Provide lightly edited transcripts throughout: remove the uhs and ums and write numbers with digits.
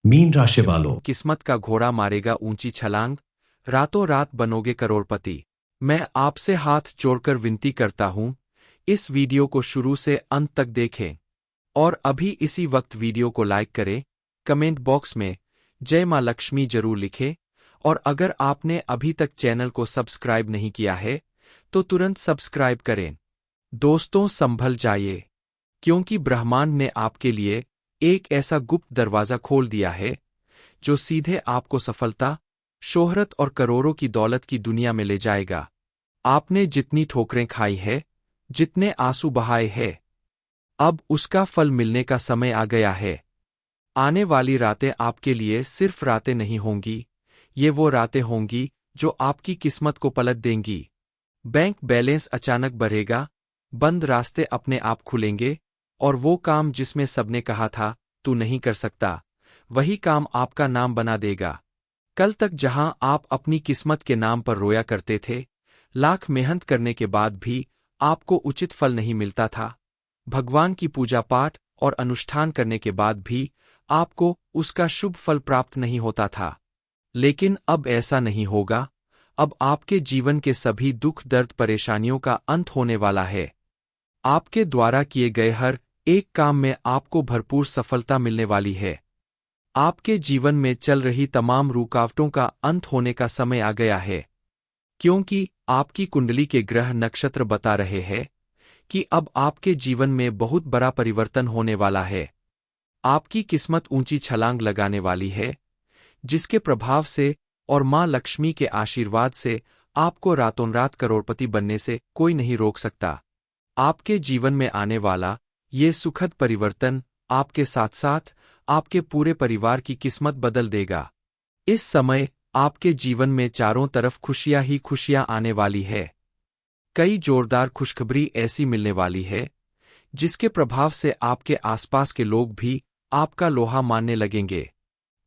Mean राशि वालों, किस्मत का घोड़ा मारेगा ऊंची छलांग, रातों रात बनोगे करोड़पति। मैं आपसे हाथ जोड़कर विनती करता हूं, इस वीडियो को शुरू से अंत तक देखें और अभी इसी वक्त वीडियो को लाइक करें, कमेंट बॉक्स में जय मां लक्ष्मी जरूर लिखें और अगर आपने अभी तक चैनल को सब्सक्राइब नहीं किया है तो तुरंत सब्सक्राइब करें। दोस्तों संभल जाइए, क्योंकि ब्रह्मांड ने आपके लिए एक ऐसा गुप्त दरवाजा खोल दिया है जो सीधे आपको सफलता, शोहरत और करोड़ों की दौलत की दुनिया में ले जाएगा। आपने जितनी ठोकरें खाई है, जितने आंसू बहाए हैं, अब उसका फल मिलने का समय आ गया है। आने वाली रातें आपके लिए सिर्फ रातें नहीं होंगी, ये वो रातें होंगी जो आपकी किस्मत को पलट देंगी। बैंक बैलेंस अचानक बढ़ेगा, बंद रास्ते अपने आप खुलेंगे और वो काम जिसमें सबने कहा था तू नहीं कर सकता, वही काम आपका नाम बना देगा। कल तक जहां आप अपनी किस्मत के नाम पर रोया करते थे, लाख मेहनत करने के बाद भी आपको उचित फल नहीं मिलता था, भगवान की पूजा पाठ और अनुष्ठान करने के बाद भी आपको उसका शुभ फल प्राप्त नहीं होता था। लेकिन अब ऐसा नहीं होगा, अब आपके जीवन के सभी दुख दर्द परेशानियों का अंत होने वाला है। आपके द्वारा किए गए हर एक काम में आपको भरपूर सफलता मिलने वाली है। आपके जीवन में चल रही तमाम रुकावटों का अंत होने का समय आ गया है, क्योंकि आपकी कुंडली के ग्रह नक्षत्र बता रहे हैं कि अब आपके जीवन में बहुत बड़ा परिवर्तन होने वाला है। आपकी किस्मत ऊंची छलांग लगाने वाली है, जिसके प्रभाव से और मां लक्ष्मी के आशीर्वाद से आपको रातों रात करोड़पति बनने से कोई नहीं रोक सकता। आपके जीवन में आने वाला ये सुखद परिवर्तन आपके साथ साथ आपके पूरे परिवार की किस्मत बदल देगा। इस समय आपके जीवन में चारों तरफ खुशियां ही खुशियां आने वाली है। कई जोरदार खुशखबरी ऐसी मिलने वाली है जिसके प्रभाव से आपके आसपास के लोग भी आपका लोहा मानने लगेंगे।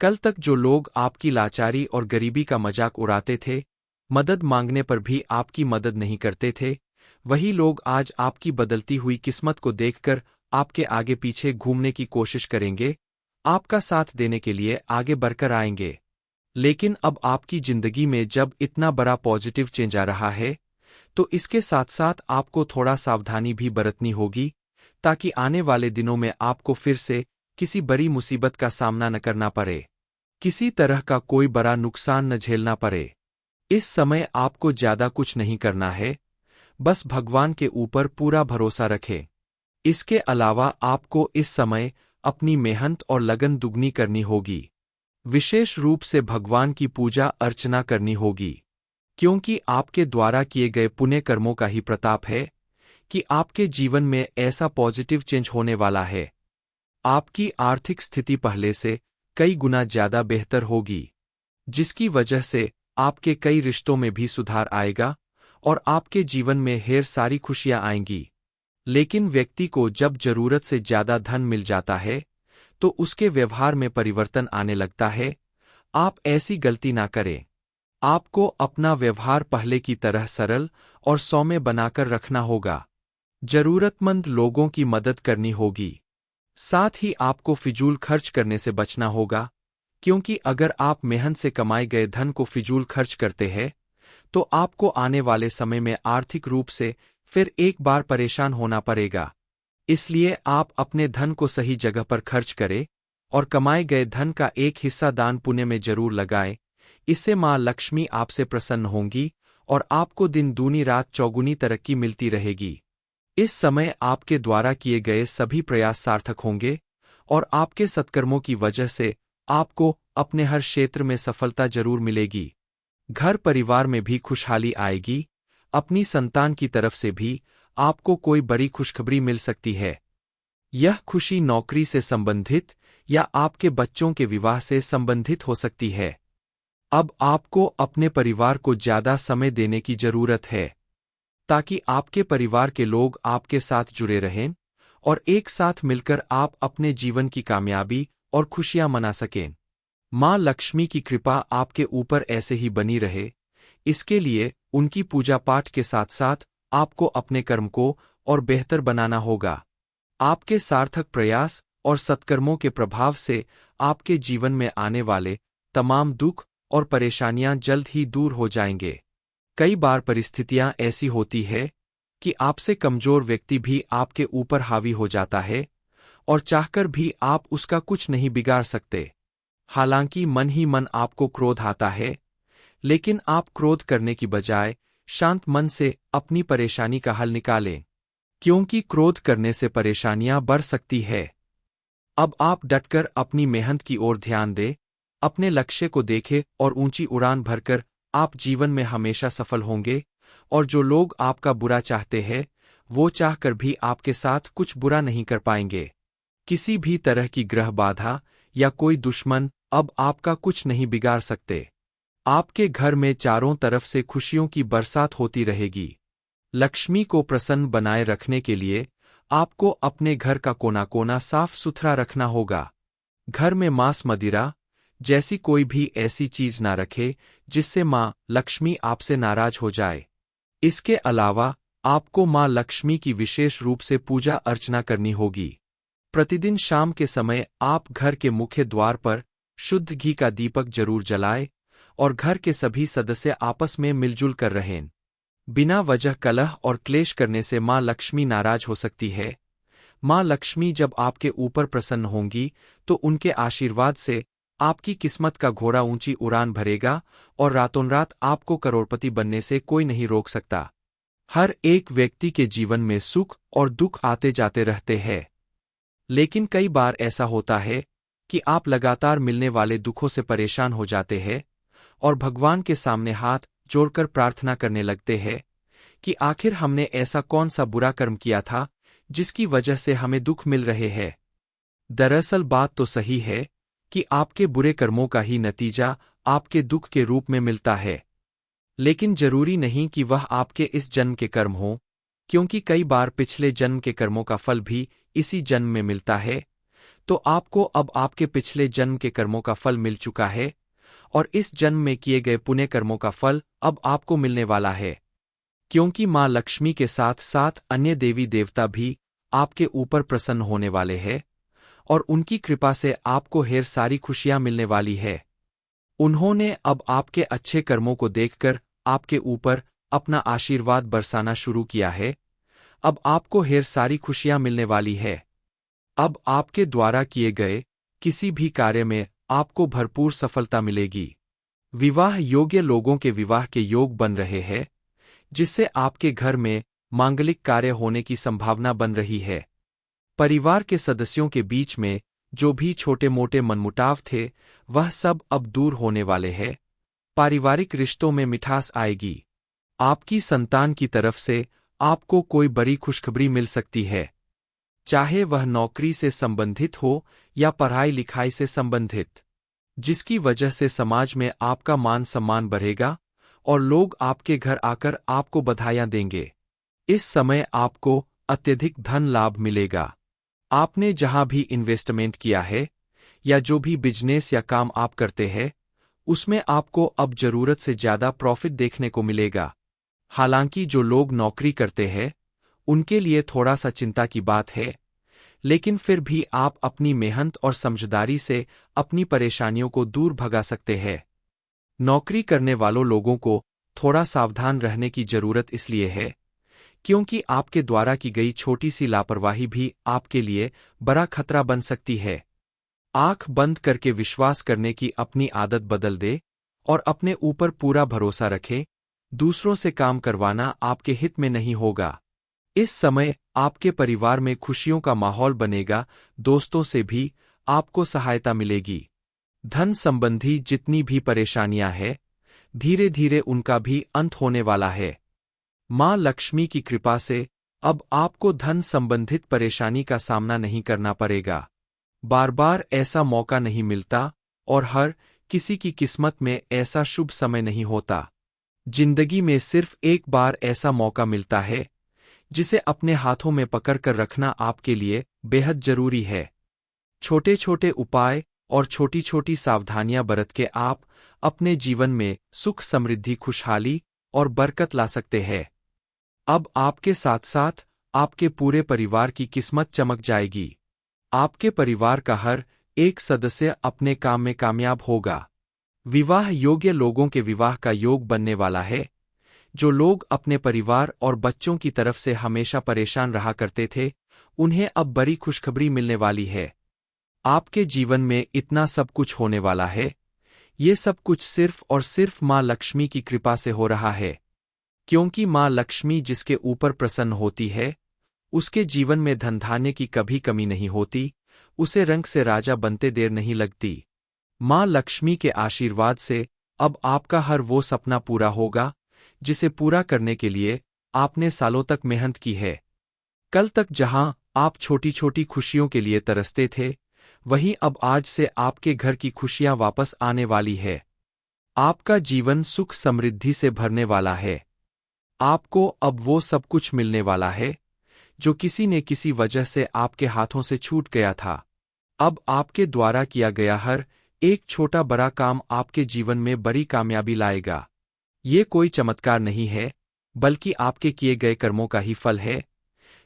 कल तक जो लोग आपकी लाचारी और गरीबी का मजाक उड़ाते थे, मदद मांगने पर भी आपकी मदद नहीं करते थे, वही लोग आज आपकी बदलती हुई किस्मत को देखकर आपके आगे पीछे घूमने की कोशिश करेंगे, आपका साथ देने के लिए आगे बढ़कर आएंगे। लेकिन अब आपकी जिंदगी में जब इतना बड़ा पॉजिटिव चेंज आ रहा है, तो इसके साथ साथ आपको थोड़ा सावधानी भी बरतनी होगी, ताकि आने वाले दिनों में आपको फिर से किसी बड़ी मुसीबत का सामना न करना पड़े, किसी तरह का कोई बड़ा नुकसान न झेलना पड़े। इस समय आपको ज्यादा कुछ नहीं करना है, बस भगवान के ऊपर पूरा भरोसा रखें। इसके अलावा आपको इस समय अपनी मेहनत और लगन दुगनी करनी होगी, विशेष रूप से भगवान की पूजा अर्चना करनी होगी, क्योंकि आपके द्वारा किए गए पुण्य कर्मों का ही प्रताप है कि आपके जीवन में ऐसा पॉजिटिव चेंज होने वाला है। आपकी आर्थिक स्थिति पहले से कई गुना ज्यादा बेहतर होगी, जिसकी वजह से आपके कई रिश्तों में भी सुधार आएगा और आपके जीवन में ढेर सारी खुशियां आएंगी। लेकिन व्यक्ति को जब जरूरत से ज्यादा धन मिल जाता है तो उसके व्यवहार में परिवर्तन आने लगता है। आप ऐसी गलती ना करें। आपको अपना व्यवहार पहले की तरह सरल और सौम्य बनाकर रखना होगा। जरूरतमंद लोगों की मदद करनी होगी। साथ ही आपको फिजूल खर्च करने से बचना होगा, क्योंकि अगर आप मेहनत से कमाए गए धन को फिजूल खर्च करते हैं तो आपको आने वाले समय में आर्थिक रूप से फिर एक बार परेशान होना पड़ेगा। इसलिए आप अपने धन को सही जगह पर खर्च करें और कमाए गए धन का एक हिस्सा दान पुण्य में जरूर लगाएं। इससे मां लक्ष्मी आपसे प्रसन्न होंगी और आपको दिन दूनी रात चौगुनी तरक्की मिलती रहेगी। इस समय आपके द्वारा किए गए सभी प्रयास सार्थक होंगे और आपके सत्कर्मों की वजह से आपको अपने हर क्षेत्र में सफलता जरूर मिलेगी। घर परिवार में भी खुशहाली आएगी। अपनी संतान की तरफ से भी आपको कोई बड़ी खुशखबरी मिल सकती है। यह खुशी नौकरी से संबंधित या आपके बच्चों के विवाह से संबंधित हो सकती है। अब आपको अपने परिवार को ज्यादा समय देने की जरूरत है, ताकि आपके परिवार के लोग आपके साथ जुड़े रहें और एक साथ मिलकर आप अपने जीवन की कामयाबी और खुशियां मना सकें। मां लक्ष्मी की कृपा आपके ऊपर ऐसे ही बनी रहे, इसके लिए उनकी पूजा पाठ के साथ साथ आपको अपने कर्म को और बेहतर बनाना होगा। आपके सार्थक प्रयास और सत्कर्मों के प्रभाव से आपके जीवन में आने वाले तमाम दुख और परेशानियां जल्द ही दूर हो जाएंगे। कई बार परिस्थितियां ऐसी होती है कि आपसे कमजोर व्यक्ति भी आपके ऊपर हावी हो जाता है और चाहकर भी आप उसका कुछ नहीं बिगाड़ सकते। हालांकि मन ही मन आपको क्रोध आता है, लेकिन आप क्रोध करने की बजाय शांत मन से अपनी परेशानी का हल निकालें, क्योंकि क्रोध करने से परेशानियां बढ़ सकती है। अब आप डटकर अपनी मेहनत की ओर ध्यान दें, अपने लक्ष्य को देखें और ऊंची उड़ान भरकर आप जीवन में हमेशा सफल होंगे। और जो लोग आपका बुरा चाहते हैं, वो चाहकर भी आपके साथ कुछ बुरा नहीं कर पाएंगे। किसी भी तरह की ग्रह बाधा या कोई दुश्मन अब आपका कुछ नहीं बिगाड़ सकते। आपके घर में चारों तरफ से खुशियों की बरसात होती रहेगी। लक्ष्मी को प्रसन्न बनाए रखने के लिए आपको अपने घर का कोना कोना साफ सुथरा रखना होगा। घर में मांस मदिरा जैसी कोई भी ऐसी चीज ना रखे जिससे मां लक्ष्मी आपसे नाराज हो जाए। इसके अलावा आपको मां लक्ष्मी की विशेष रूप से पूजा अर्चना करनी होगी। प्रतिदिन शाम के समय आप घर के मुख्य द्वार पर शुद्ध घी का दीपक जरूर जलाएं और घर के सभी सदस्य आपस में मिलजुल कर रहें। बिना वजह कलह और क्लेश करने से मां लक्ष्मी नाराज हो सकती है। मां लक्ष्मी जब आपके ऊपर प्रसन्न होंगी तो उनके आशीर्वाद से आपकी किस्मत का घोड़ा ऊंची उड़ान भरेगा और रातों रात आपको करोड़पति बनने से कोई नहीं रोक सकता। हर एक व्यक्ति के जीवन में सुख और दुख आते जाते रहते हैं, लेकिन कई बार ऐसा होता है कि आप लगातार मिलने वाले दुखों से परेशान हो जाते हैं और भगवान के सामने हाथ जोड़कर प्रार्थना करने लगते हैं कि आखिर हमने ऐसा कौन सा बुरा कर्म किया था जिसकी वजह से हमें दुख मिल रहे हैं। दरअसल बात तो सही है कि आपके बुरे कर्मों का ही नतीजा आपके दुख के रूप में मिलता है, लेकिन जरूरी नहीं कि वह आपके इस जन्म के कर्म हों, क्योंकि कई बार पिछले जन्म के कर्मों का फल भी इसी जन्म में मिलता है। तो आपको अब आपके पिछले जन्म के कर्मों का फल मिल चुका है और इस जन्म में किए गए पुण्य कर्मों का फल अब आपको मिलने वाला है, क्योंकि मां लक्ष्मी के साथ साथ अन्य देवी देवता भी आपके ऊपर प्रसन्न होने वाले हैं और उनकी कृपा से आपको ढेर सारी खुशियां मिलने वाली है। उन्होंने अब आपके अच्छे कर्मों को देखकर आपके ऊपर अपना आशीर्वाद बरसाना शुरू किया है। अब आपको ढेर सारी खुशियां मिलने वाली है। अब आपके द्वारा किए गए किसी भी कार्य में आपको भरपूर सफलता मिलेगी। विवाह योग्य लोगों के विवाह के योग बन रहे हैं, जिससे आपके घर में मांगलिक कार्य होने की संभावना बन रही है। परिवार के सदस्यों के बीच में जो भी छोटे मोटे मनमुटाव थे, वह सब अब दूर होने वाले हैं। पारिवारिक रिश्तों में मिठास आएगी। आपकी संतान की तरफ से आपको कोई बड़ी खुशखबरी मिल सकती है, चाहे वह नौकरी से संबंधित हो या पढ़ाई लिखाई से संबंधित, जिसकी वजह से समाज में आपका मान सम्मान बढ़ेगा और लोग आपके घर आकर आपको बधाइयां देंगे। इस समय आपको अत्यधिक धन लाभ मिलेगा। आपने जहां भी इन्वेस्टमेंट किया है या जो भी बिजनेस या काम आप करते हैं, उसमें आपको अब जरूरत से ज्यादा प्रॉफिट देखने को मिलेगा। हालांकि जो लोग नौकरी करते हैं उनके लिए थोड़ा सा चिंता की बात है, लेकिन फिर भी आप अपनी मेहनत और समझदारी से अपनी परेशानियों को दूर भगा सकते हैं। नौकरी करने वालों लोगों को थोड़ा सावधान रहने की जरूरत इसलिए है क्योंकि आपके द्वारा की गई छोटी सी लापरवाही भी आपके लिए बड़ा खतरा बन सकती है। आंख बंद करके विश्वास करने की अपनी आदत बदल दे और अपने ऊपर पूरा भरोसा रखें। दूसरों से काम करवाना आपके हित में नहीं होगा। इस समय आपके परिवार में खुशियों का माहौल बनेगा। दोस्तों से भी आपको सहायता मिलेगी। धन संबंधी जितनी भी परेशानियां हैं, धीरे धीरे उनका भी अंत होने वाला है। मां लक्ष्मी की कृपा से अब आपको धन संबंधित परेशानी का सामना नहीं करना पड़ेगा। बार बार ऐसा मौका नहीं मिलता और हर किसी की किस्मत में ऐसा शुभ समय नहीं होता। जिंदगी में सिर्फ एक बार ऐसा मौका मिलता है, जिसे अपने हाथों में पकड़कर रखना आपके लिए बेहद जरूरी है। छोटे छोटे उपाय और छोटी छोटी सावधानियां बरत के आप अपने जीवन में सुख, समृद्धि, खुशहाली और बरकत ला सकते हैं। अब आपके साथ साथ आपके पूरे परिवार की किस्मत चमक जाएगी। आपके परिवार का हर एक सदस्य अपने काम में कामयाब होगा। विवाह योग्य लोगों के विवाह का योग बनने वाला है। जो लोग अपने परिवार और बच्चों की तरफ से हमेशा परेशान रहा करते थे, उन्हें अब बड़ी खुशखबरी मिलने वाली है। आपके जीवन में इतना सब कुछ होने वाला है। ये सब कुछ सिर्फ और सिर्फ माँ लक्ष्मी की कृपा से हो रहा है। क्योंकि माँ लक्ष्मी जिसके ऊपर प्रसन्न होती है, उसके जीवन में धन धान्य की कभी कमी नहीं होती, उसे रंग से राजा बनते देर नहीं लगती। माँ लक्ष्मी के आशीर्वाद से अब आपका हर वो सपना पूरा होगा जिसे पूरा करने के लिए आपने सालों तक मेहनत की है। कल तक जहां आप छोटी छोटी खुशियों के लिए तरसते थे, वहीं अब आज से आपके घर की खुशियां वापस आने वाली है। आपका जीवन सुख समृद्धि से भरने वाला है। आपको अब वो सब कुछ मिलने वाला है जो किसी ने किसी वजह से आपके हाथों से छूट गया था। अब आपके द्वारा किया गया हर एक छोटा बड़ा काम आपके जीवन में बड़ी कामयाबी लाएगा। ये कोई चमत्कार नहीं है, बल्कि आपके किए गए कर्मों का ही फल है,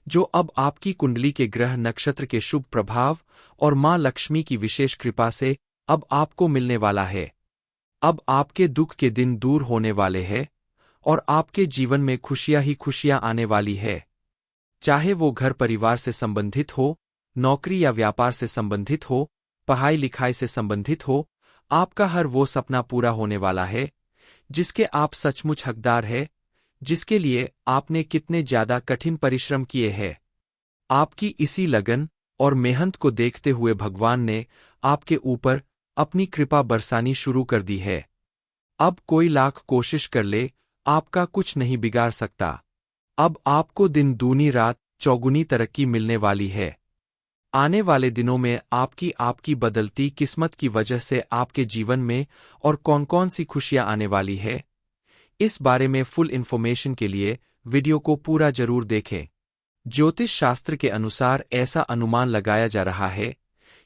जो अब आपकी कुंडली के ग्रह नक्षत्र के शुभ प्रभाव और माँ लक्ष्मी की विशेष कृपा से अब आपको मिलने वाला है। अब आपके दुख के दिन दूर होने वाले हैं और आपके जीवन में खुशियां ही खुशियां आने वाली है। चाहे वो घर परिवार से संबंधित हो, नौकरी या व्यापार से संबंधित हो, पढ़ाई लिखाई से संबंधित हो, आपका हर वो सपना पूरा होने वाला है जिसके आप सचमुच हकदार है, जिसके लिए आपने कितने ज्यादा कठिन परिश्रम किए हैं। आपकी इसी लगन और मेहनत को देखते हुए भगवान ने आपके ऊपर अपनी कृपा बरसानी शुरू कर दी है। अब कोई लाख कोशिश कर ले, आपका कुछ नहीं बिगाड़ सकता। अब आपको दिन दूनी रात चौगुनी तरक्की मिलने वाली है। आने वाले दिनों में आपकी बदलती किस्मत की वजह से आपके जीवन में और कौन कौन सी खुशियां आने वाली है, इस बारे में फुल इन्फॉर्मेशन के लिए वीडियो को पूरा जरूर देखें। ज्योतिष शास्त्र के अनुसार ऐसा अनुमान लगाया जा रहा है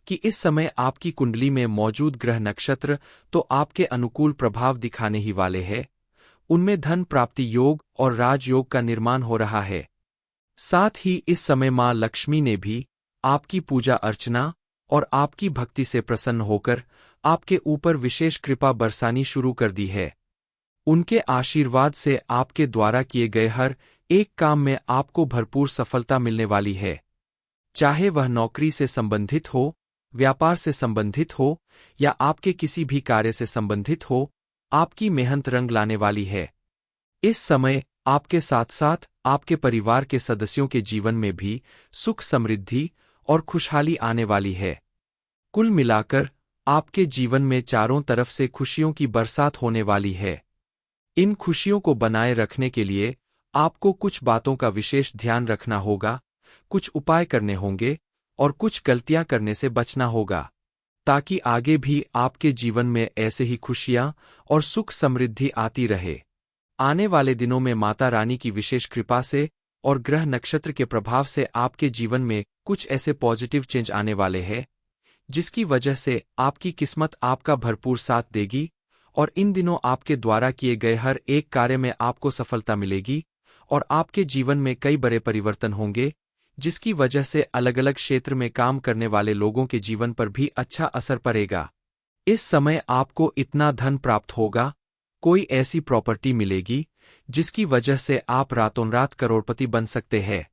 कि इस समय आपकी कुंडली में मौजूद ग्रह नक्षत्र तो आपके अनुकूल प्रभाव दिखाने ही वाले हैं। उनमें धन प्राप्ति योग और राजयोग का निर्माण हो रहा है। साथ ही इस समय माँ लक्ष्मी ने भी आपकी पूजा अर्चना और आपकी भक्ति से प्रसन्न होकर आपके ऊपर विशेष कृपा बरसानी शुरू कर दी है। उनके आशीर्वाद से आपके द्वारा किए गए हर एक काम में आपको भरपूर सफलता मिलने वाली है। चाहे वह नौकरी से संबंधित हो, व्यापार से संबंधित हो या आपके किसी भी कार्य से संबंधित हो, आपकी मेहनत रंग लाने वाली है। इस समय आपके साथ साथ आपके परिवार के सदस्यों के जीवन में भी सुख समृद्धि और खुशहाली आने वाली है। कुल मिलाकर आपके जीवन में चारों तरफ से खुशियों की बरसात होने वाली है। इन खुशियों को बनाए रखने के लिए आपको कुछ बातों का विशेष ध्यान रखना होगा, कुछ उपाय करने होंगे और कुछ गलतियां करने से बचना होगा, ताकि आगे भी आपके जीवन में ऐसे ही खुशियां और सुख समृद्धि आती रहे। आने वाले दिनों में माता रानी की विशेष कृपा से और ग्रह नक्षत्र के प्रभाव से आपके जीवन में कुछ ऐसे पॉजिटिव चेंज आने वाले हैं, जिसकी वजह से आपकी किस्मत आपका भरपूर साथ देगी और इन दिनों आपके द्वारा किए गए हर एक कार्य में आपको सफलता मिलेगी और आपके जीवन में कई बड़े परिवर्तन होंगे, जिसकी वजह से अलग अलग क्षेत्र में काम करने वाले लोगों के जीवन पर भी अच्छा असर पड़ेगा। इस समय आपको इतना धन प्राप्त होगा, कोई ऐसी प्रॉपर्टी मिलेगी जिसकी वजह से आप रातों रात करोड़पति बन सकते हैं।